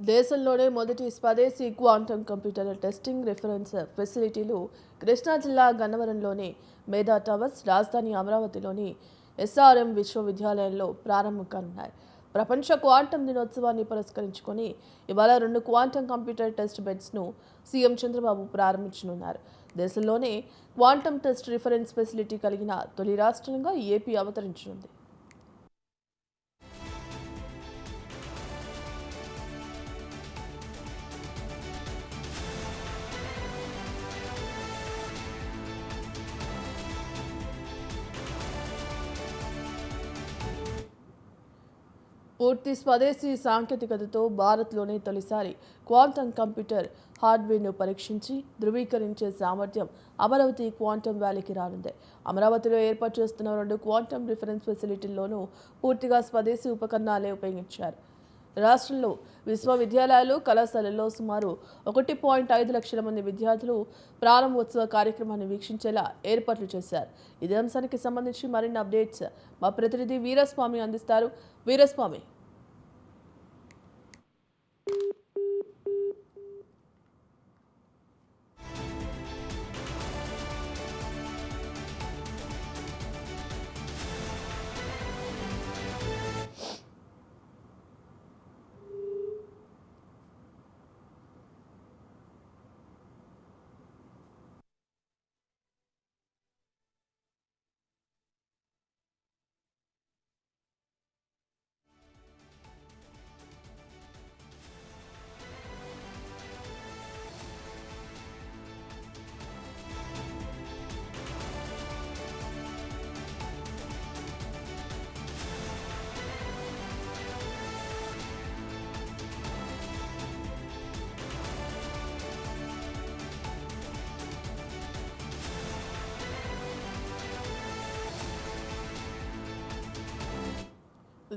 దేశంలోనే మొదటి స్వదేశీ క్వాంటం కంప్యూటర్ టెస్టింగ్ రిఫరెన్స్ ఫెసిలిటీలు కృష్ణా జిల్లా గన్నవరంలోని మేధా టవర్స్, రాజధాని అమరావతిలోని ఎస్ఆర్ఎం విశ్వవిద్యాలయంలో ప్రారంభం కానున్నాయి. ప్రపంచ క్వాంటం దినోత్సవాన్ని పురస్కరించుకొని ఇవాళ 2 క్వాంటం కంప్యూటర్ టెస్ట్ బెడ్స్ను సీఎం చంద్రబాబు ప్రారంభించనున్నారు. దేశంలోనే క్వాంటం టెస్ట్ రిఫరెన్స్ ఫెసిలిటీ కలిగిన తొలి రాష్ట్రంగా ఏపీ అవతరించనుంది. పూర్తి స్వదేశీ సాంకేతికతతో భారత్లోనే తొలిసారి క్వాంటం కంప్యూటర్ హార్డ్వేర్ను పరీక్షించి ధృవీకరించే సామర్థ్యం అమరావతి క్వాంటం వ్యాలీకి రానుంది. అమరావతిలో ఏర్పాటు చేస్తున్న 2 క్వాంటం రిఫరెన్స్ ఫెసిలిటీల్లోనూ పూర్తిగా స్వదేశీ ఉపకరణాలే ఉపయోగించారు. రాష్ట్రంలో విశ్వవిద్యాలయాలు, కళాశాలల్లో సుమారు 1.5 లక్షల మంది విద్యార్థులు ప్రారంభోత్సవ కార్యక్రమాన్ని వీక్షించేలా ఏర్పాట్లు చేశారు. ఇదే అంశానికి సంబంధించి మరిన్ని అప్డేట్స్ మా ప్రతినిధి వీరస్వామి అందిస్తారు. వీరస్వామి,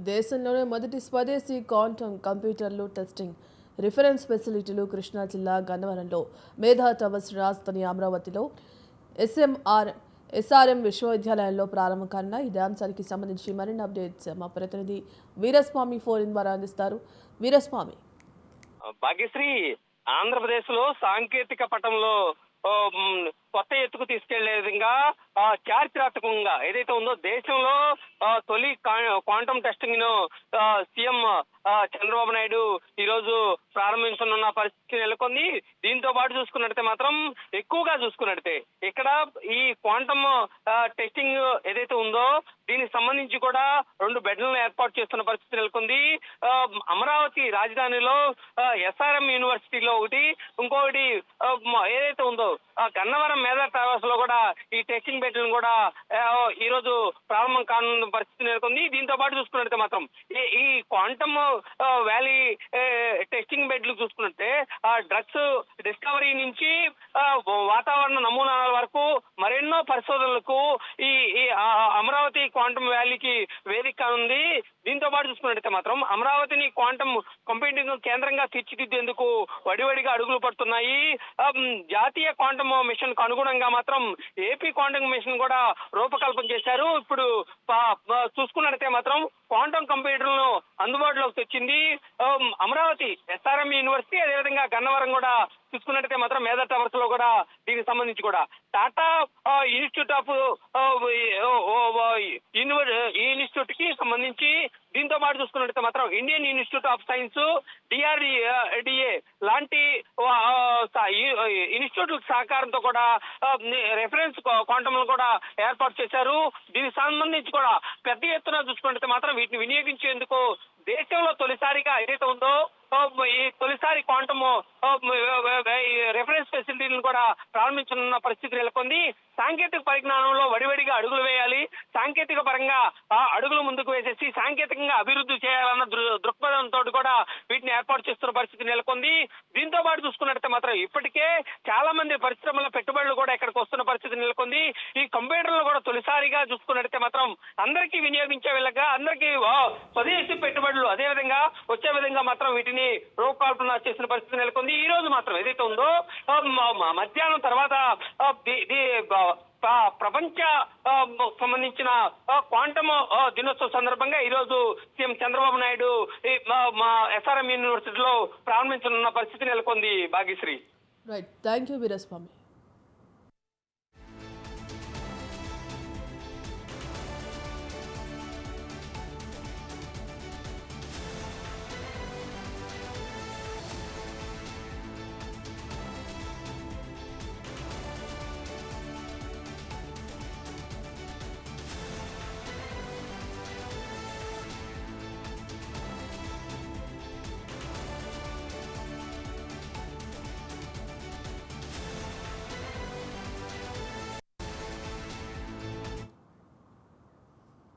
దేశంలోనే మొదటి స్వదేశీ క్వాంటం కంప్యూటర్లు టెస్టింగ్ రిఫరెన్స్ ఫెసిలిటీలు కృష్ణా జిల్లా గన్నవరంలో మేధా టవర్స్, రాజధాని అమరావతిలో ఎస్ఆర్ఎం విశ్వవిద్యాలయంలో ప్రారంభం కానున్న ఇదే అంశానికి సంబంధించి మరిన్ని అప్డేట్స్ మా ప్రతినిధి వీరస్వామి ఫోన్ ద్వారా అందిస్తారు. వీరస్వామి, భాగ్యశ్రీ, ఆంధ్రప్రదేశ్ లో సాంకేతిక పటంలో కొత్త ఎత్తుకు తీసుకెళ్లే విధంగా చారిత్రాత్మకంగా ఏదైతే ఉందో దేశంలో తొలి క్వాంటం టెస్టింగ్ ను సీఎం చంద్రబాబు నాయుడు ఈ రోజు ప్రారంభించనున్న పరిస్థితి నెలకొంది. దీంతో పాటు చూసుకున్నట్టే మాత్రం ఎక్కువగా చూసుకున్నట్టే ఇక్కడ ఈ క్వాంటమ్ టెస్టింగ్ ఏదైతే ఉందో దీనికి సంబంధించి కూడా 2 బెడ్లను ఏర్పాటు చేస్తున్న పరిస్థితి నెలకొంది. అమరావతి రాజధానిలో ఎస్ఆర్ఎం యూనివర్సిటీలో ఒకటి, ఇంకొకటి ఏదైతే ఉందో గన్నవరం మేధా ట్రావెల్స్ లో కూడా ఈ టెస్టింగ్ బెడ్లను కూడా ఈ రోజు ప్రారంభం కానున్న పరిస్థితి నెలకొంది. దీంతో పాటు చూసుకున్నట్టే మాత్రం ఈ క్వాంటమ్ వ్యాలీ టెస్టింగ్ బెడ్లు చూసుకున్నట్టే డ్రగ్స్ డిస్కవరీ నుంచి వాతావరణ నమూనాల వరకు మరెన్నో పరిశోధనలకు ఈ అమరావతి క్వాంటమ్ వ్యాలీకి వేదిక ఉంది. దీంతో పాటు చూసుకున్నట్టయితే మాత్రం అమరావతిని క్వాంటమ్ కంప్యూటింగ్ కేంద్రంగా తీర్చిదిద్దేందుకు వడివడిగా అడుగులు పడుతున్నాయి. జాతీయ క్వాంటమ్ మిషన్ కు అనుగుణంగా మాత్రం ఏపీ క్వాంటమ్ మిషన్ కూడా రూపకల్పన చేశారు. ఇప్పుడు చూసుకున్నట్టయితే మాత్రం క్వాంటమ్ కంప్యూటర్లను అందుబాటులోకి తెచ్చింది అమరావతి ఎస్ఆర్ఎం యూనివర్సిటీ. అదేవిధంగా గన్నవరం కూడా చూసుకున్నట్టయితే మాత్రం మేధా టవర్స్ లో కూడా దీనికి సంబంధించి కూడా టాటా ఇన్స్టిట్యూట్ ఆఫ్ ఇన్స్టిట్యూట్ కి సంబంధించి, దీంతో పాటు చూసుకున్నట్టయితే మాత్రం Indian institute of science, DRDA లాంటి ఇన్స్టిట్యూట్ల సహకారంతో కూడా రెఫరెన్స్ క్వాంటమ్ కూడా ఏర్పాటు చేశారు. దీనికి సంబంధించి కూడా పెద్ద ఎత్తున చూసుకున్నట్టయితే మాత్రం వీటిని వినియోగించేందుకు దేశంలో తొలిసారిగా ఏదైతే ఉందో ఈ తొలిసారి క్వాంటమ్ రెఫరెన్స్ ఫెసిలిటీలను కూడా ప్రారంభించనున్న పరిస్థితి నెలకొంది. సాంకేతిక పరిజ్ఞానంలో వడివడిగా అడుగులు వేయాలి, సాంకేతిక పరంగా అడుగులు ముందుకు వేసేసి సాంకేతికంగా అభివృద్ధి చేయాలన్న దృక్పథంతో కూడా వీటిని ఏర్పాటు చేస్తున్న పరిస్థితి నెలకొంది. దీంతో పాటు చూసుకున్నట్టయితే మాత్రం ఇప్పటికే చాలా మంది పరిశ్రమల పెట్టుబడులు కూడా ఇక్కడికి వస్తున్న పరిస్థితి నెలకొంది. ఈ కంప్యూటర్లు కూడా తొలిసారిగా చూసుకున్నట్టయితే మాత్రం అందరికీ వినియోగించే విధంగా, అందరికీ స్వదేశీ పెట్టుబడులు అదే విధంగా వచ్చే విధంగా మాత్రం వీటిని రూపకల్పన చేసిన పరిస్థితి నెలకొంది. ఈ రోజు మాత్రం ఏదైతే ఉందో మధ్యాహ్నం తర్వాత ప్రపంచ సంబంధించిన క్వాంటమ్ దినోత్సవ సందర్భంగా ఈ రోజు సీఎం చంద్రబాబు నాయుడు మా SRM యూనివర్సిటీలో ప్రారంభించనున్న పరిస్థితి నెలకొంది Bhagyashree. Right, thank you Veeraswamy.